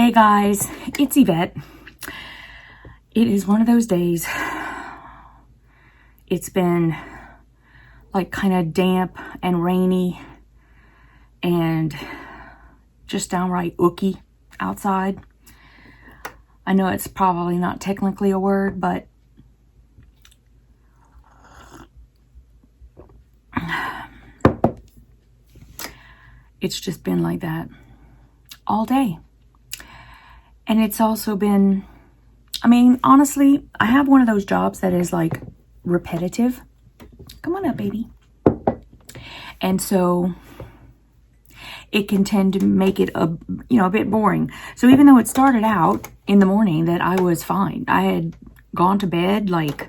Hey guys, it's Yvette. It is one of those days. It's been like kind of damp and rainy and just downright ooky outside. I know it's probably not technically a word, but it's just been like that all day. And it's also been, I mean, honestly, I have one of those jobs that is like repetitive. Come on up, baby. And so it can tend to make it a bit boring. So even though it started out in the morning that I was fine, I had gone to bed like,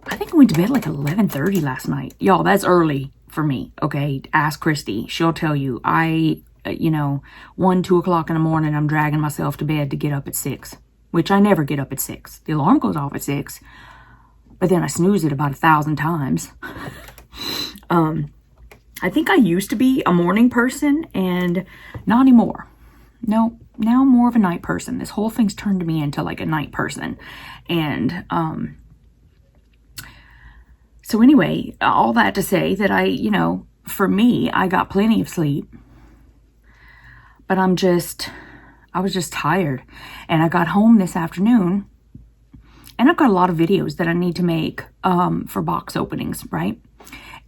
I think I went to bed like 11:30 last night. Y'all, that's early for me. Okay, ask Christy. She'll tell you. 1, 2 o'clock in the morning, I'm dragging myself to bed to get up at 6, which I never get up at 6. The alarm goes off at 6, but then I snooze it about 1,000 times. I think I used to be a morning person and not anymore. No, now I'm more of a night person. This whole thing's turned me into like a night person. And, so anyway, all that to say that for me, I got plenty of sleep. But I was just tired. And I got home this afternoon. And I've got a lot of videos that I need to make for box openings, right?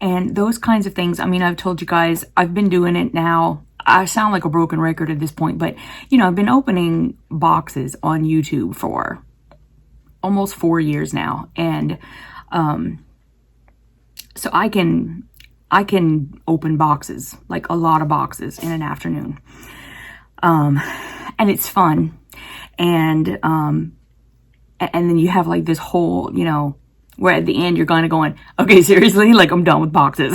And those kinds of things, I mean, I've told you guys, I've been doing it now. I sound like a broken record at this point. But, I've been opening boxes on YouTube for almost 4 years now. And so I can open boxes, like a lot of boxes in an afternoon. And it's fun. And then you have like this whole, where at the end you're kind of going, okay, seriously, like I'm done with boxes.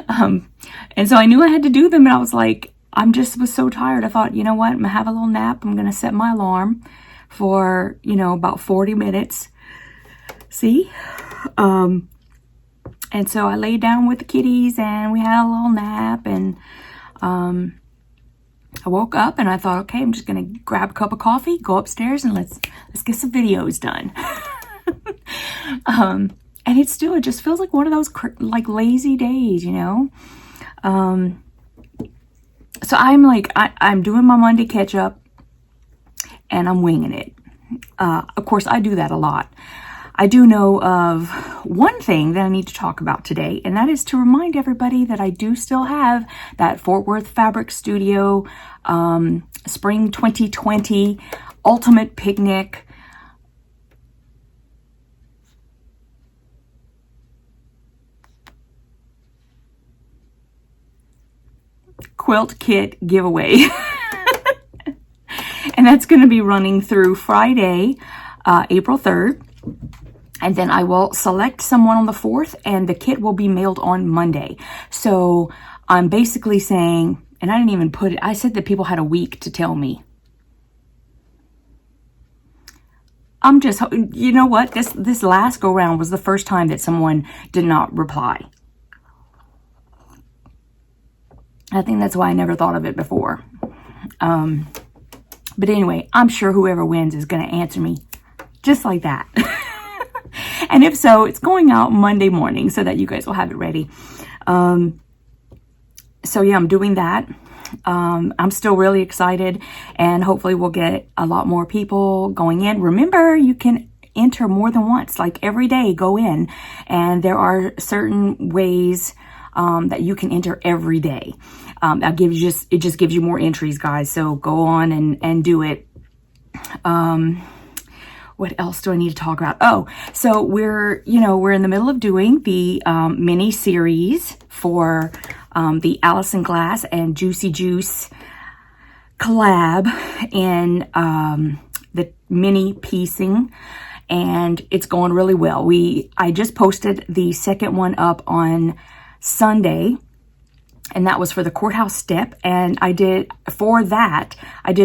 And so I knew I had to do them, and I was like, was so tired. I thought, you know what, I'm gonna have a little nap. I'm gonna set my alarm for, about 40 minutes. See? And so I laid down with the kitties and we had a little nap, and I woke up and I thought, okay, I'm just going to grab a cup of coffee, go upstairs, and let's get some videos done. And it just feels like one of those like lazy days, So I'm doing my Monday catch up and I'm winging it. Of course, I do that a lot. I do know of one thing that I need to talk about today, and that is to remind everybody that I do still have that Fort Worth Fabric Studio Spring 2020 Ultimate Picnic quilt kit giveaway. And that's going to be running through Friday, April 3rd. And then I will select someone on the 4th, and the kit will be mailed on Monday. So I'm basically saying, and I didn't even put it, I said that people had a week to tell me. I'm just, you know what? This last go round was the first time that someone did not reply. I think that's why I never thought of it before. But anyway, I'm sure whoever wins is going to answer me just like that. And if so, it's going out Monday morning so that you guys will have it ready. So yeah, I'm doing that. I'm still really excited, and hopefully we'll get a lot more people going in. Remember, you can enter more than once, like every day go in, and there are certain ways that you can enter every day. It just gives you more entries, guys. So go on and do it. What else do I need to talk about? Oh, so we're in the middle of doing the mini series for the Allison Glass and Juicy Juice collab in the mini piecing, and it's going really well. I just posted the second one up on Sunday, and that was for the courthouse step. And I did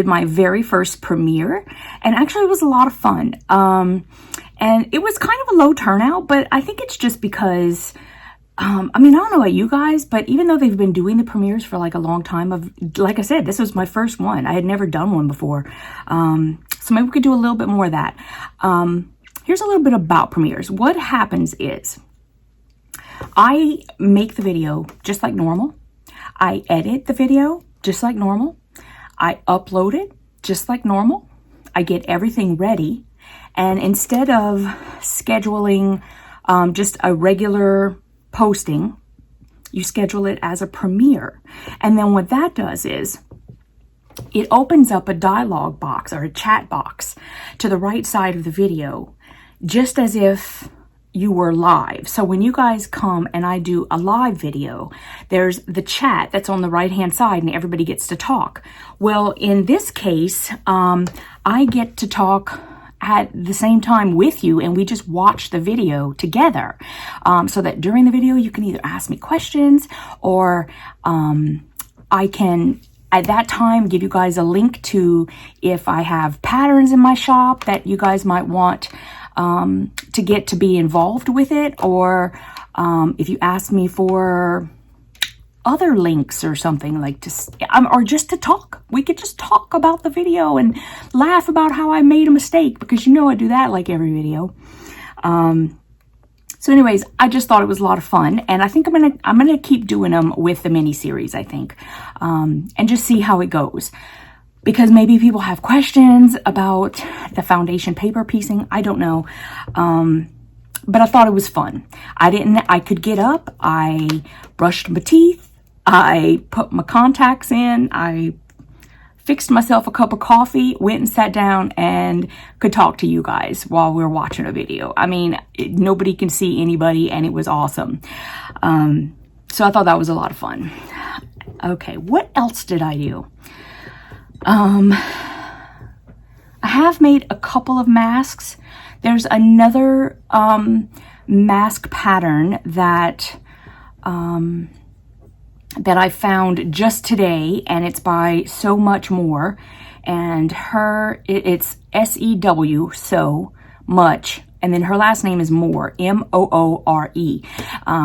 my very first premiere, and actually it was a lot of fun. And it was kind of a low turnout, but I think it's just because I mean, I don't know about you guys, but even though they've been doing the premieres for like a long time, like I said, this was my first one. I had never done one before. So maybe we could do a little bit more of that. Here's a little bit about premieres. What happens is I make the video just like normal. I edit the video just like normal. I upload it just like normal. I get everything ready. And instead of scheduling just a regular posting, you schedule it as a premiere. And then what that does is it opens up a dialogue box or a chat box to the right side of the video, just as if you were live. So when you guys come and I do a live video, there's the chat that's on the right hand side and everybody gets to talk. Well, in this case, I get to talk at the same time with you, and we just watch the video together, so that during the video you can either ask me questions, or I can at that time give you guys a link to if I have patterns in my shop that you guys might want to get to be involved with it, or if you ask me for other links or something, like or just to talk. We could just talk about the video and laugh about how I made a mistake, because you know I do that like every video. So anyways, I just thought it was a lot of fun, and I think I'm gonna keep doing them with the mini series, I think, and just see how it goes, because maybe people have questions about the foundation paper piecing. I don't know. But I thought it was fun. I could get up, I brushed my teeth, I put my contacts in, I fixed myself a cup of coffee, went and sat down and could talk to you guys while we were watching a video. I mean, nobody can see anybody, and it was awesome. So I thought that was a lot of fun. Okay, what else did I do? I have made a couple of masks. There's another mask pattern that that I found just today, and it's by So Much More, and it's S-E-W, so much, and then her last name is Moore, M-O-O-R-E.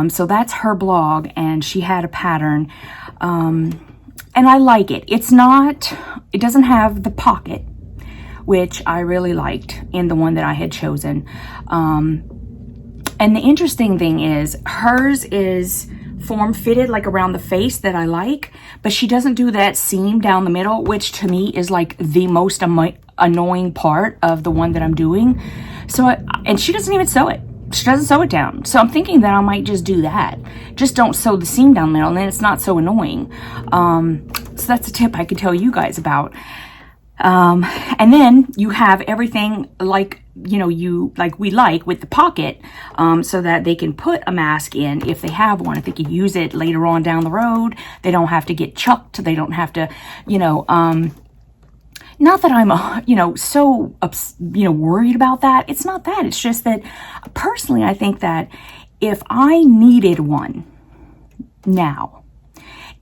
So that's her blog, and she had a pattern, and I like it. It doesn't have the pocket, which I really liked in the one that I had chosen. And the interesting thing is, hers is form fitted like around the face that I like, but she doesn't do that seam down the middle, which to me is like the most annoying part of the one that I'm doing. So, and she doesn't even sew it. She doesn't sew it down. So I'm thinking that I might just do that. Just don't sew the seam down the middle, and then it's not so annoying. So that's a tip I could tell you guys about. And then you have everything like, you know, we with the pocket, so that they can put a mask in if they have one, if they can use it later on down the road. They don't have to get chucked. They don't have to, you know, not that I'm, you know, so, you know, worried about that. It's not that. It's just that personally, I think that if I needed one now,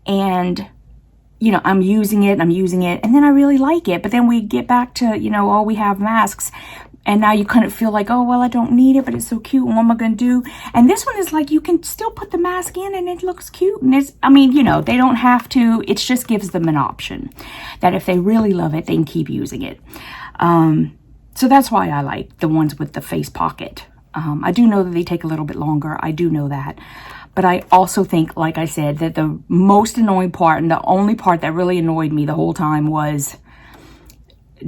and you know, I'm using it, and then I really like it, but then we get back to, you know, oh, we have masks, and now you kind of feel like, oh, well, I don't need it, but it's so cute, what am I going to do? And this one is like, you can still put the mask in, and it looks cute, and it's, I mean, you know, they don't have to, it just gives them an option, that if they really love it, they can keep using it. So that's why I like the ones with the face pocket. I do know that they take a little bit longer, I do know that. But I also think, like I said, that the most annoying part, and the only part that really annoyed me the whole time, was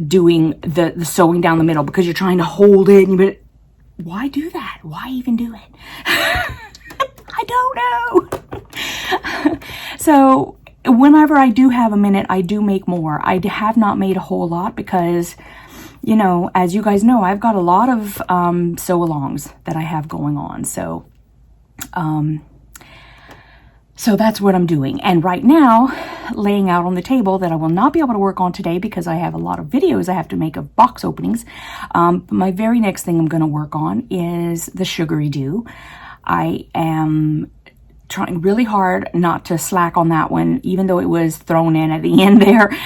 doing the sewing down the middle, because you're trying to hold it, and why do that? Why even do it? I don't know. So whenever I do have a minute, I do make more. I have not made a whole lot because, you know, as you guys know, I've got a lot of sew-alongs that I have going on. So so that's what I'm doing. And right now, laying out on the table that I will not be able to work on today because I have a lot of videos I have to make of box openings. But my very next thing I'm going to work on is the Sugary Dew. I am trying really hard not to slack on that one, even though it was thrown in at the end there.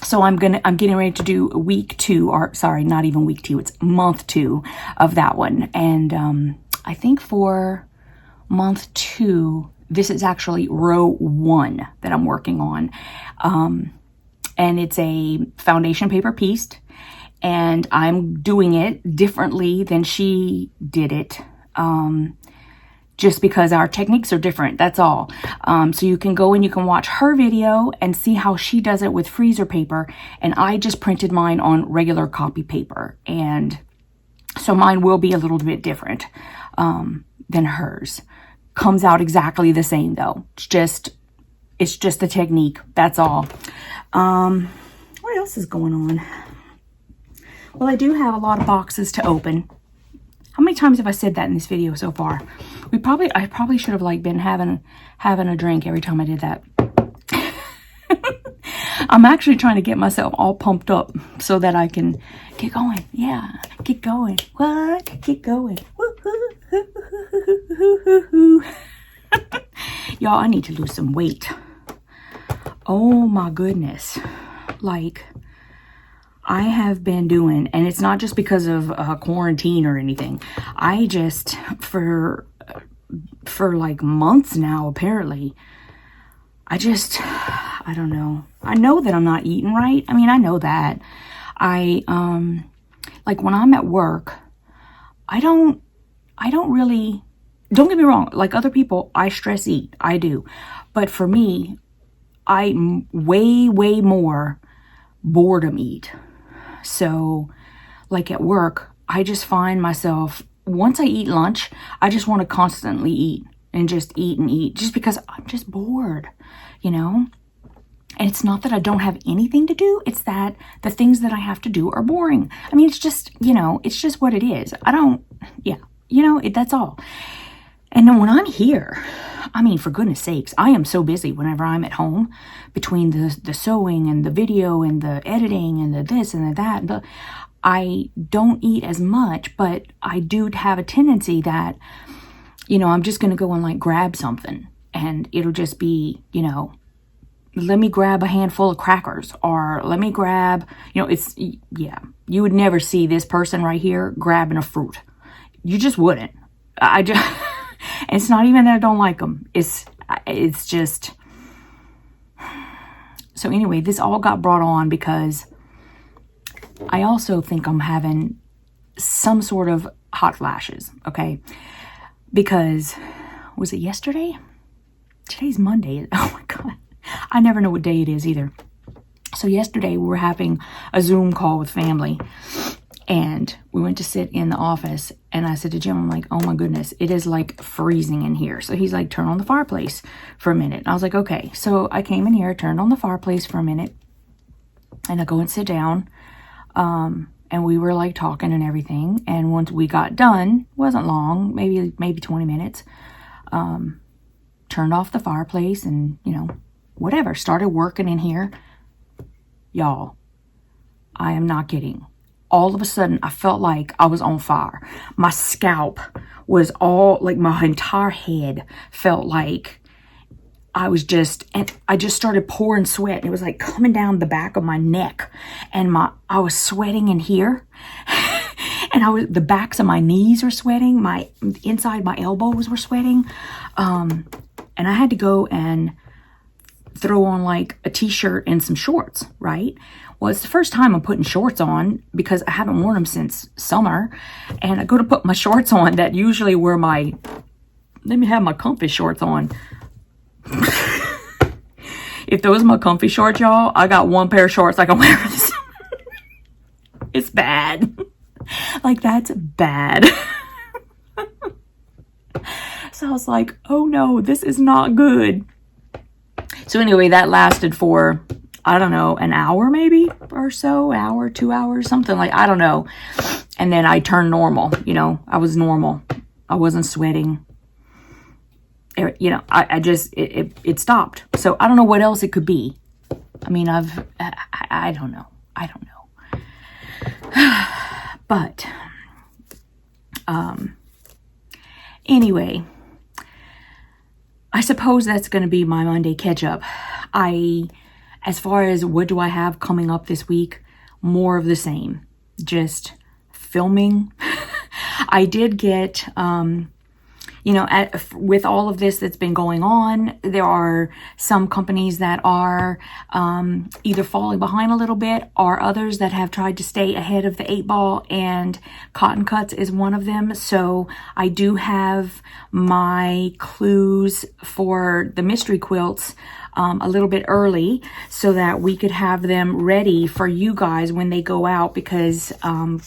So I'm getting ready to do week 2, or sorry, not even week 2, it's month 2 of that one. And I think for month 2. This is actually row 1 that I'm working on. And it's a foundation paper piece. And I'm doing it differently than she did it. Just because our techniques are different, that's all. So you can go and you can watch her video and see how she does it with freezer paper. And I just printed mine on regular copy paper. And so mine will be a little bit different than hers. Comes out exactly the same though. It's just the technique, that's all. What else is going on? Well, I do have a lot of boxes to open. How many times have I said that in this video so far? I probably should have like been having a drink every time I did that. I'm actually trying to get myself all pumped up so that I can get going. Yeah, get going. What? Get going. Y'all, I need to lose some weight. Oh my goodness. Like, I have been doing, and it's not just because of quarantine or anything. I just, for like months now, apparently, I don't know. I know that I'm not eating right. I mean, I know that. Like when I'm at work, I don't really, don't get me wrong, like other people, I stress eat. I do. But for me, I way more boredom eat. So like at work, I just find myself, once I eat lunch, I just want to constantly eat and just eat and eat just because I'm just bored, you know? And it's not that I don't have anything to do. It's that the things that I have to do are boring. I mean, it's just, you know, it's just what it is. That's all. And then when I'm here, I mean, for goodness sakes, I am so busy whenever I'm at home between the sewing and the video and the editing and the this and the that. I don't eat as much, but I do have a tendency that, you know, I'm just going to go and like grab something and it'll just be, you know, let me grab a handful of crackers or let me grab, you know, you would never see this person right here grabbing a fruit. You just wouldn't. It's not even that I don't like them. It's just, so anyway, this all got brought on because I also think I'm having some sort of hot flashes, okay? Because, was it yesterday? Today's Monday. Oh my God. I never know what day it is either. So yesterday we were having a Zoom call with family and we went to sit in the office and I said to Jim, I'm like, oh my goodness, it is like freezing in here. So he's like, turn on the fireplace for a minute. And I was like, okay. So I came in here, turned on the fireplace for a minute and I go and sit down. And we were like talking and everything. And once we got done, wasn't long, maybe 20 minutes, turned off the fireplace and, you know, whatever, started working in here. Y'all, I am not kidding. All of a sudden, I felt like I was on fire. My scalp was all, like my entire head felt like I was just, and I just started pouring sweat. It was like coming down the back of my neck and I was sweating in here. And the backs of my knees were sweating. Inside my elbows were sweating. And I had to go and throw on like a t-shirt and some shorts, right? Well, it's the first time I'm putting shorts on because I haven't worn them since summer. And I go to put my shorts on that usually were let me have my comfy shorts on. If those are my comfy shorts, y'all, I got one pair of shorts I can wear this. It's bad. Like, that's bad. So I was like, oh no, this is not good. So anyway, that lasted for, I don't know, an hour maybe or so, hour, 2 hours, something like, I don't know. And then I turned normal, you know, I was normal. I wasn't sweating. You know, I just, it stopped. So I don't know what else it could be. I mean, I don't know. I don't know. But, anyway, I suppose that's going to be my Monday catch up. As far as what do I have coming up this week, more of the same, just filming. I did get, you know, with all of this that's been going on, there are some companies that are either falling behind a little bit, or others that have tried to stay ahead of the 8-ball, and Cotton Cuts is one of them. So I do have my clues for the mystery quilts a little bit early, so that we could have them ready for you guys when they go out, because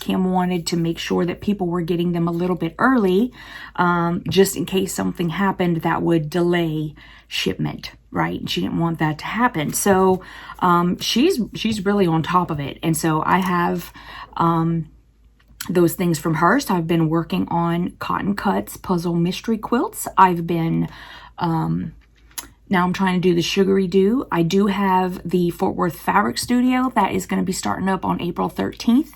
Kim wanted to make sure that people were getting them a little bit early, just in case something happened that would delay shipment, right? And she didn't want that to happen. So she's really on top of it. And so I have those things from her. So I've been working on Cotton Cuts puzzle mystery quilts. I've been now I'm trying to do the Sugary Do. I do have the Fort Worth Fabric Studio that is going to be starting up on April 13th.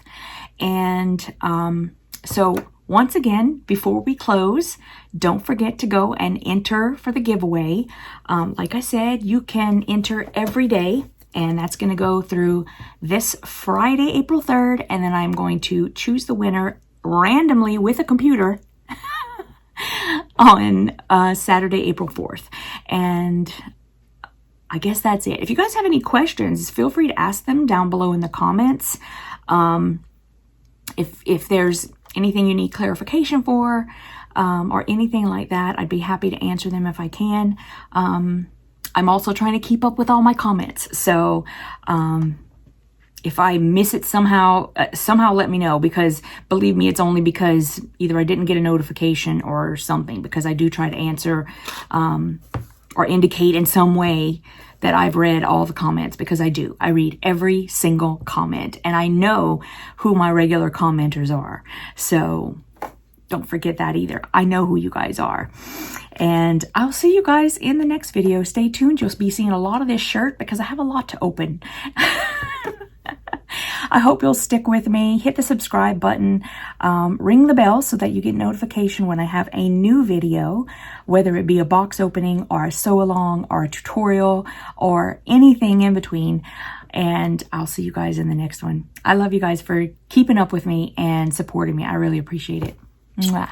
And so once again, before we close, don't forget to go and enter for the giveaway. Like I said, you can enter every day, and that's going to go through this Friday, April 3rd. And then I'm going to choose the winner randomly with a computer on Saturday, April 4th. And I guess that's it. If you guys have any questions, feel free to ask them down below in the comments. If there's anything you need clarification for, or anything like that, I'd be happy to answer them if I can. I'm also trying to keep up with all my comments. So, if I miss it somehow let me know, because believe me, it's only because either I didn't get a notification or something, because I do try to answer, or indicate in some way that I've read all the comments, because I do. I read every single comment, and I know who my regular commenters are. So don't forget that either. I know who you guys are. And I'll see you guys in the next video. Stay tuned. You'll be seeing a lot of this shirt because I have a lot to open. I hope you'll stick with me. Hit the subscribe button. Ring the bell so that you get notification when I have a new video, whether it be a box opening or a sew along or a tutorial or anything in between. And I'll see you guys in the next one. I love you guys for keeping up with me and supporting me. I really appreciate it. Mwah.